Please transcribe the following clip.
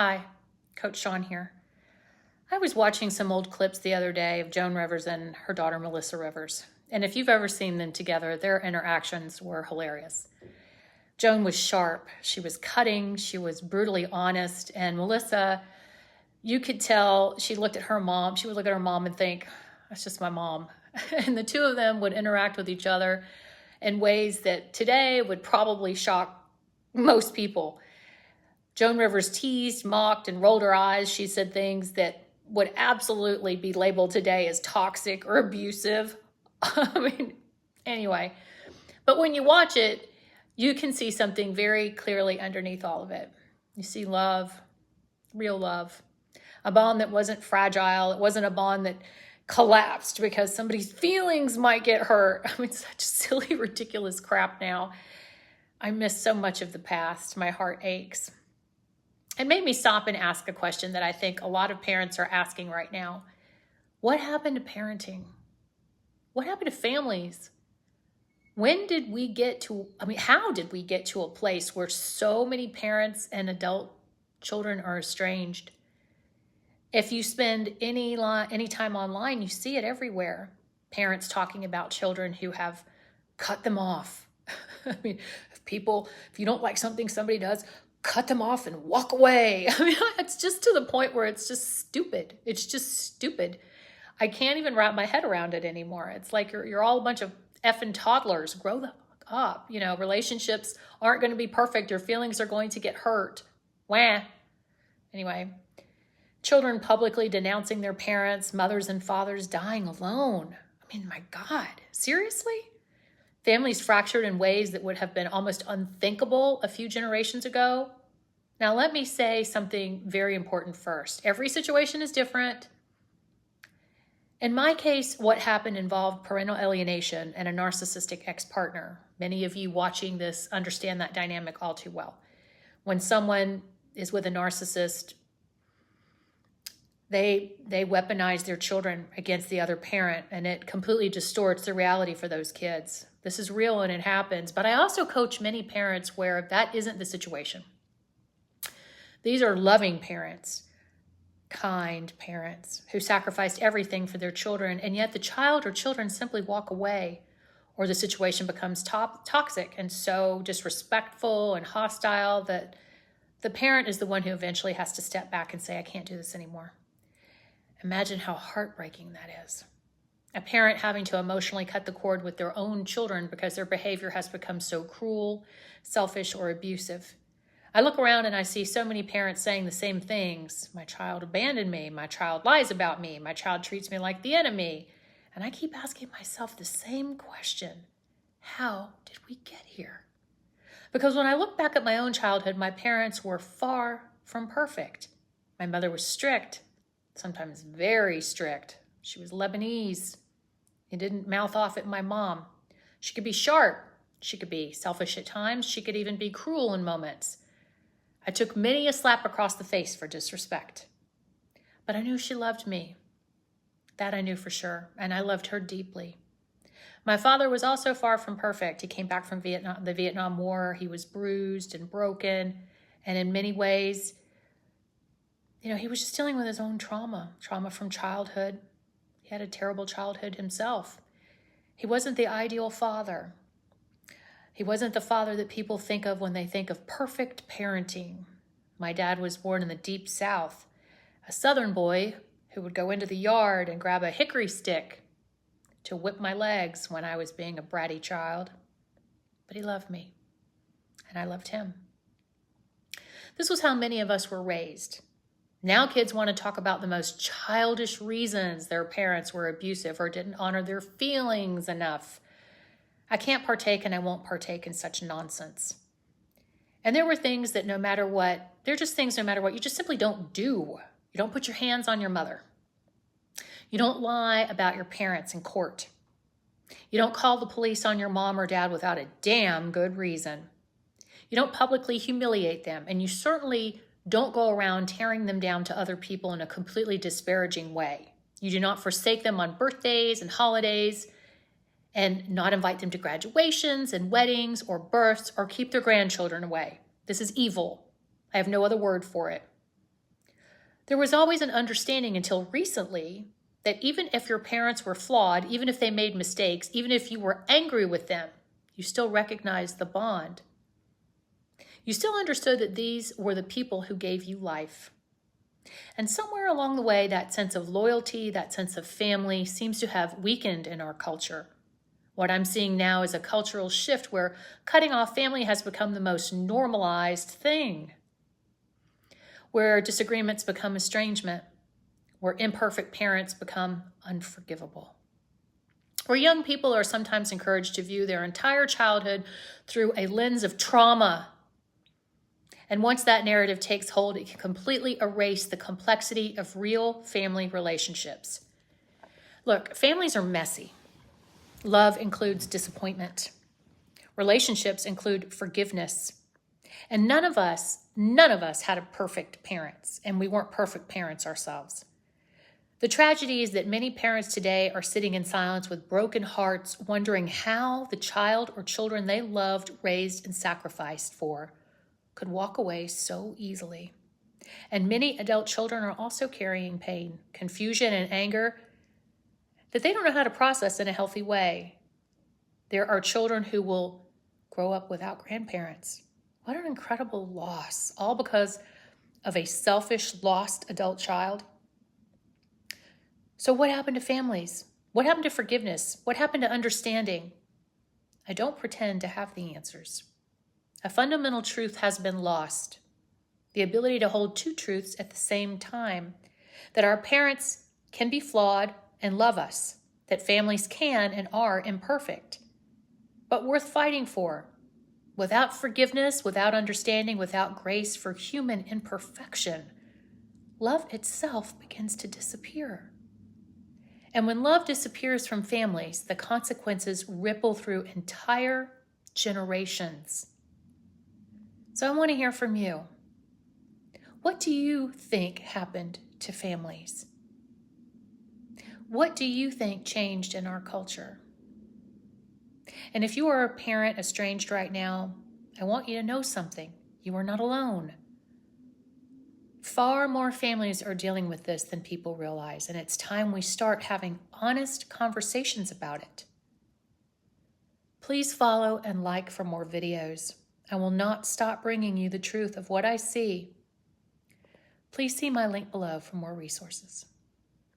Hi, Coach Shawn here. I was watching some old clips the other day of Joan Rivers and her daughter Melissa Rivers. And if you've ever seen them together, their interactions were hilarious. Joan was sharp, she was cutting, she was brutally honest. And Melissa, you could tell she looked at her mom, she would look at her mom and think, that's just my mom. And the two of them would interact with each other in ways that today would probably shock most people. Joan Rivers teased, mocked, and rolled her eyes. She said things that would absolutely be labeled today as toxic or abusive. Anyway. But when you watch it, you can see something very clearly underneath all of it. You see love, real love, a bond that wasn't fragile. It wasn't a bond that collapsed because somebody's feelings might get hurt. Such silly, ridiculous crap now. I miss so much of the past. My heart aches. It made me stop and ask a question that I think a lot of parents are asking right now. What happened to parenting? What happened to families? When did we get to, how did we get to a place where so many parents and adult children are estranged? If you spend any time online, you see it everywhere. Parents talking about children who have cut them off. If you don't like something somebody does, cut them off and walk away. It's just to the point where it's just stupid. It's just stupid. I can't even wrap my head around it anymore. It's like you're all a bunch of effing toddlers. Grow the fuck up. Relationships aren't going to be perfect. Your feelings are going to get hurt. Wah. Anyway, children publicly denouncing their parents, mothers and fathers dying alone. My God, seriously? Families fractured in ways that would have been almost unthinkable a few generations ago. Now, let me say something very important first. Every situation is different. In my case, what happened involved parental alienation and a narcissistic ex-partner. Many of you watching this understand that dynamic all too well. When someone is with a narcissist, they weaponize their children against the other parent, and it completely distorts the reality for those kids. This is real and it happens, but I also coach many parents where that isn't the situation. These are loving parents, kind parents who sacrificed everything for their children, and yet the child or children simply walk away, or the situation becomes toxic and so disrespectful and hostile that the parent is the one who eventually has to step back and say, I can't do this anymore. Imagine how heartbreaking that is. A parent having to emotionally cut the cord with their own children because their behavior has become so cruel, selfish, or abusive. I look around and I see so many parents saying the same things. My child abandoned me. My child lies about me. My child treats me like the enemy. And I keep asking myself the same question. How did we get here? Because when I look back at my own childhood, my parents were far from perfect. My mother was strict, sometimes very strict. She was Lebanese. He didn't mouth off at my mom. She could be sharp. She could be selfish at times. She could even be cruel in moments. I took many a slap across the face for disrespect. But I knew she loved me. That I knew for sure, and I loved her deeply. My father was also far from perfect. He came back from the Vietnam War. He was bruised and broken, and in many ways, he was just dealing with his own trauma from childhood. He had a terrible childhood himself. He wasn't the ideal father. He wasn't the father that people think of when they think of perfect parenting. My dad was born in the deep South, a Southern boy who would go into the yard and grab a hickory stick to whip my legs when I was being a bratty child. But he loved me, and I loved him. This was how many of us were raised. Now kids want to talk about the most childish reasons their parents were abusive or didn't honor their feelings enough. I can't partake and I won't partake in such nonsense. And there were things that no matter what, you just simply don't do. You don't put your hands on your mother. You don't lie about your parents in court. You don't call the police on your mom or dad without a damn good reason. You don't publicly humiliate them, and you certainly don't go around tearing them down to other people in a completely disparaging way. You do not forsake them on birthdays and holidays and not invite them to graduations and weddings or births or keep their grandchildren away. This is evil. I have no other word for it. There was always an understanding until recently that even if your parents were flawed, even if they made mistakes, even if you were angry with them, you still recognized the bond. You still understood that these were the people who gave you life. And somewhere along the way, that sense of loyalty, that sense of family seems to have weakened in our culture. What I'm seeing now is a cultural shift where cutting off family has become the most normalized thing, where disagreements become estrangement, where imperfect parents become unforgivable, where young people are sometimes encouraged to view their entire childhood through a lens of trauma. And once that narrative takes hold, it can completely erase the complexity of real family relationships. Look, families are messy. Love includes disappointment. Relationships include forgiveness. And none of us had perfect parents, and we weren't perfect parents ourselves. The tragedy is that many parents today are sitting in silence with broken hearts, wondering how the child or children they loved, raised, and sacrificed for could walk away so easily. And many adult children are also carrying pain, confusion, and anger that they don't know how to process in a healthy way. There are children who will grow up without grandparents. What an incredible loss, all because of a selfish, lost adult child. So what happened to families? What happened to forgiveness? What happened to understanding? I don't pretend to have the answers. A fundamental truth has been lost. The ability to hold two truths at the same time. That our parents can be flawed and love us. That families can and are imperfect, but worth fighting for. Without forgiveness, without understanding, without grace for human imperfection, love itself begins to disappear. And when love disappears from families, the consequences ripple through entire generations. So I want to hear from you. What do you think happened to families? What do you think changed in our culture? And if you are a parent estranged right now, I want you to know something. You are not alone. Far more families are dealing with this than people realize, and it's time we start having honest conversations about it. Please follow and like for more videos. I will not stop bringing you the truth of what I see. Please see my link below for more resources.